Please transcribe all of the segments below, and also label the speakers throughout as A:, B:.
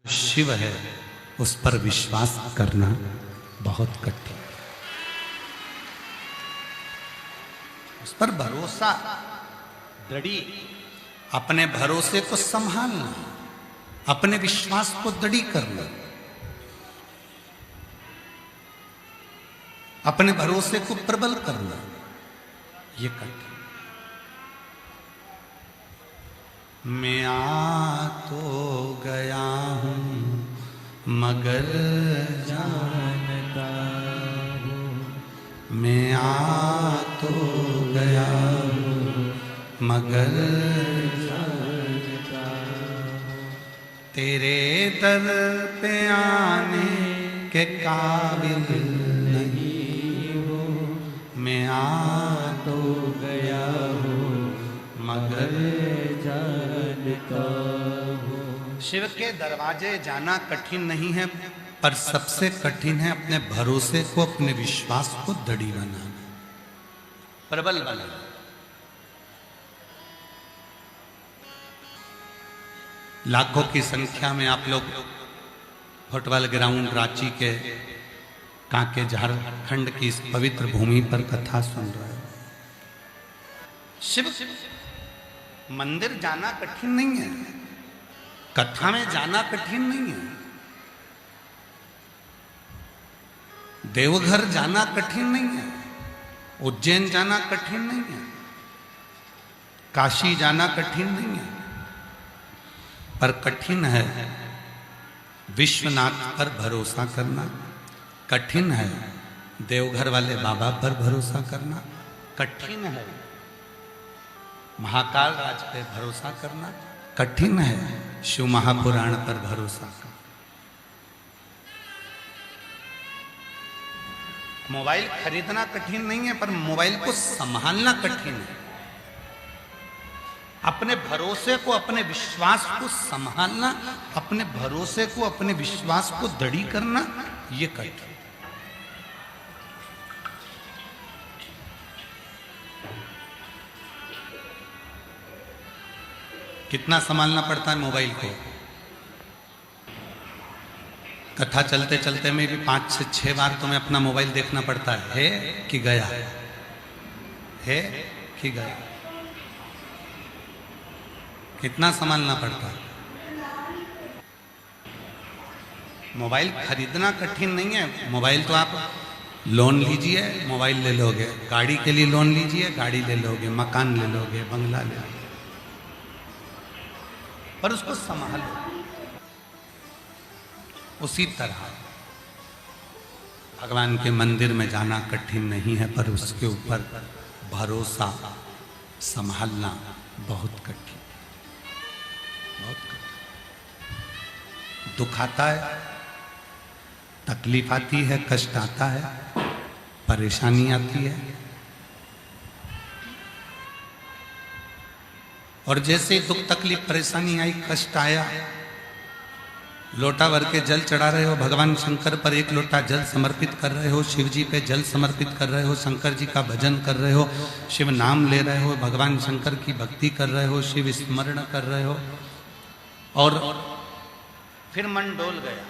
A: शिव है उस पर विश्वास करना बहुत कठिन, उस पर भरोसा दृढ़ी, अपने भरोसे को संभालना, अपने विश्वास को दृढ़ी करना, अपने भरोसे को प्रबल करना, ये कठिन। मैं आ तो गया हूं मगर जानता हूं, मैं आ तो गया हूं मगर जानता हूं, तेरे दर पे आने के काबिल नहीं हूं, मैं आ तो गया हूं मगर जानता हूं। शिव के दरवाजे जाना कठिन नहीं है, पर सबसे कठिन है अपने भरोसे को, अपने विश्वास को दृढ़ बनाना, प्रबल बनाना। लाखों की संख्या में आप लोग फुटबॉल ग्राउंड रांची के कांके झारखंड की इस पवित्र भूमि पर कथा सुन रहे हो। शिव मंदिर जाना कठिन नहीं है, कथा में जाना कठिन नहीं है, देवघर जाना कठिन नहीं है, उज्जैन जाना कठिन नहीं है, काशी जाना कठिन नहीं है, पर कठिन है विश्वनाथ पर भरोसा करना, कठिन है देवघर वाले बाबा पर भरोसा करना, कठिन है महाकाल राज पे भरोसा करना, कठिन है शिव महापुराण पर भरोसा करना। मोबाइल खरीदना कठिन नहीं है, पर मोबाइल को संभालना कठिन है। अपने भरोसे को, अपने विश्वास को संभालना, अपने भरोसे को, अपने विश्वास को दृढ़ करना, ये कठिन। कितना संभालना पड़ता है मोबाइल को। कथा चलते चलते में भी 5 से 6 बार तुम्हें अपना मोबाइल देखना पड़ता है कि गया है कि गया। कितना संभालना पड़ता है। मोबाइल खरीदना कठिन नहीं है। मोबाइल तो आप लोन लीजिए, मोबाइल ले लोगे, गाड़ी के लिए लोन लीजिए, गाड़ी ले लोगे, मकान ले लोगे, बंगला ले लोगे, पर उसको संभालो। उसी तरह भगवान के मंदिर में जाना कठिन नहीं है, पर उसके ऊपर भरोसा संभालना बहुत कठिन, बहुत कठिन। दुख आता है, तकलीफ आती है, कष्ट आता है, परेशानी आती है, और जैसे ही दुख तकलीफ परेशानी आई, कष्ट आया, लोटा भर के जल चढ़ा रहे हो, भगवान शंकर पर एक लोटा जल समर्पित कर रहे हो, शिव जी पे जल समर्पित कर रहे हो, शंकर जी का भजन कर रहे हो, शिव नाम ले रहे हो, भगवान शंकर की भक्ति कर रहे हो, शिव स्मरण कर रहे हो, और फिर मन डोल गया,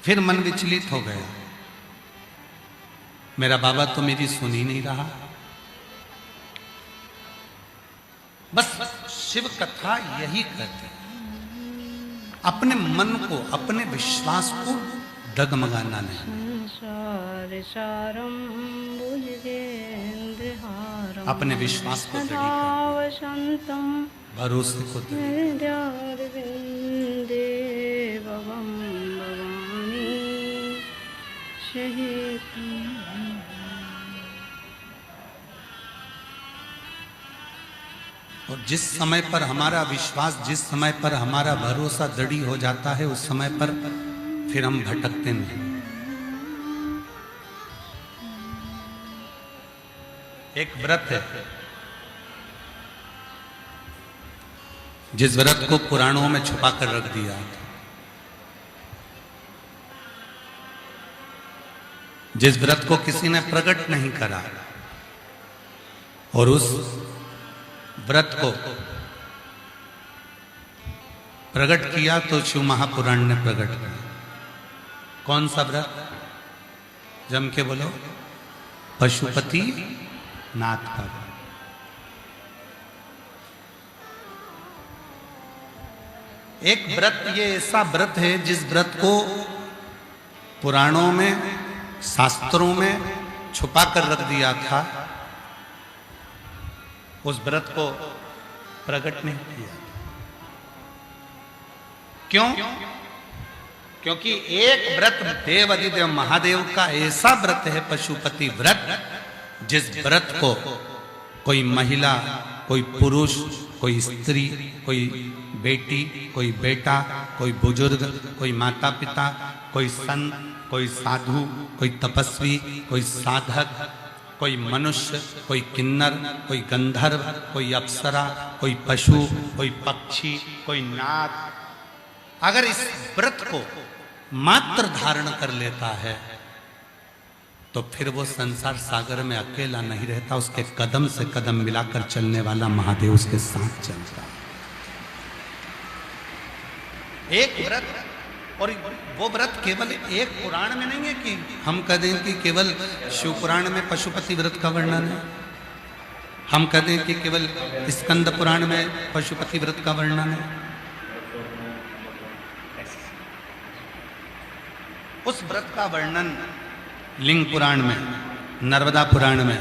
A: फिर मन विचलित हो गया, मेरा बाबा तो मेरी सुन ही नहीं रहा। बस शिव कथा यही कहती है, अपने मन को, अपने विश्वास को डगमगाना नहीं, अपने विश्वास को दृढ़ करना, भरोसे को दृढ़। और जिस समय पर हमारा विश्वास, जिस समय पर हमारा भरोसा दृढ़ हो जाता है, उस समय पर फिर हम भटकते नहीं। एक व्रत है, जिस व्रत को पुराणों में छुपा कर रख दिया, जिस व्रत को किसी ने प्रकट नहीं करा, और उस व्रत को प्रकट किया तो शिव महापुराण ने प्रकट किया। कौन सा व्रत? जम के बोलो। पशुपति नाथ का व्रत। एक व्रत, ये ऐसा व्रत है जिस व्रत को पुराणों में, शास्त्रों में छुपा कर रख दिया था। उस व्रत को प्रकट नहीं किया। क्यों? क्योंकि एक व्रत देव अधिदेव महादेव का ऐसा व्रत है, पशुपति व्रत, जिस व्रत को कोई महिला, कोई पुरुष, कोई स्त्री, कोई बेटी, कोई बेटा, कोई बुजुर्ग, कोई माता पिता, कोई संत, कोई साधु, कोई तपस्वी, कोई साधक, कोई मनुष्य, कोई किन्नर, कोई गंधर्व, कोई अप्सरा, कोई पशु, कोई पक्षी, कोई नाग, अगर इस व्रत को मात्र धारण कर लेता है तो फिर वो संसार सागर में अकेला नहीं रहता, उसके कदम से कदम मिलाकर चलने वाला महादेव उसके साथ चलता है। एक व्रत, और वो व्रत केवल एक पुराण में नहीं है कि हम कह दें कि केवल शिव पुराण में पशुपति व्रत का वर्णन है, हम कह दें कि केवल स्कंद पुराण में पशुपति व्रत का वर्णन है। उस व्रत का वर्णन लिंग पुराण में, नर्मदा पुराण में,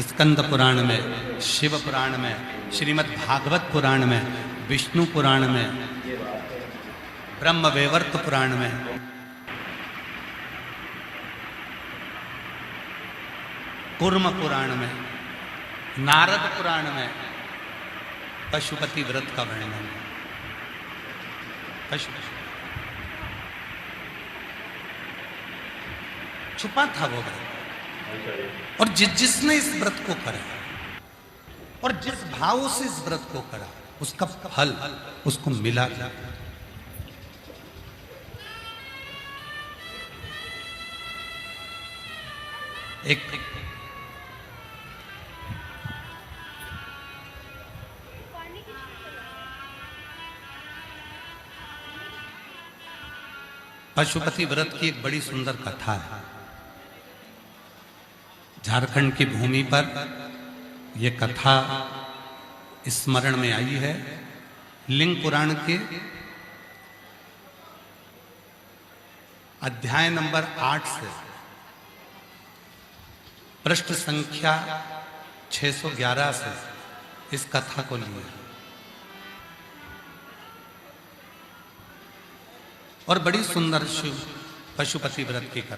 A: स्कंद पुराण में, शिव पुराण में, श्रीमद् भागवत पुराण में, विष्णु पुराण में, ब्रह्म वैवर्त पुराण में, कूर्म पुराण में, नारद पुराण में पशुपति व्रत का वर्णन है। छुपा था वो व्रत, और जिसने इस व्रत को करा और जिस भाव से इस व्रत को करा, उसका फल उसको मिला। एक पशुपति व्रत की एक बड़ी सुंदर कथा है। झारखंड की भूमि पर यह कथा स्मरण में आई है। लिंग पुराण के अध्याय नंबर 8 से पृष्ठ संख्या 611 से इस कथा को लिया और बड़ी सुंदर शिव पशुपति व्रत की कथा।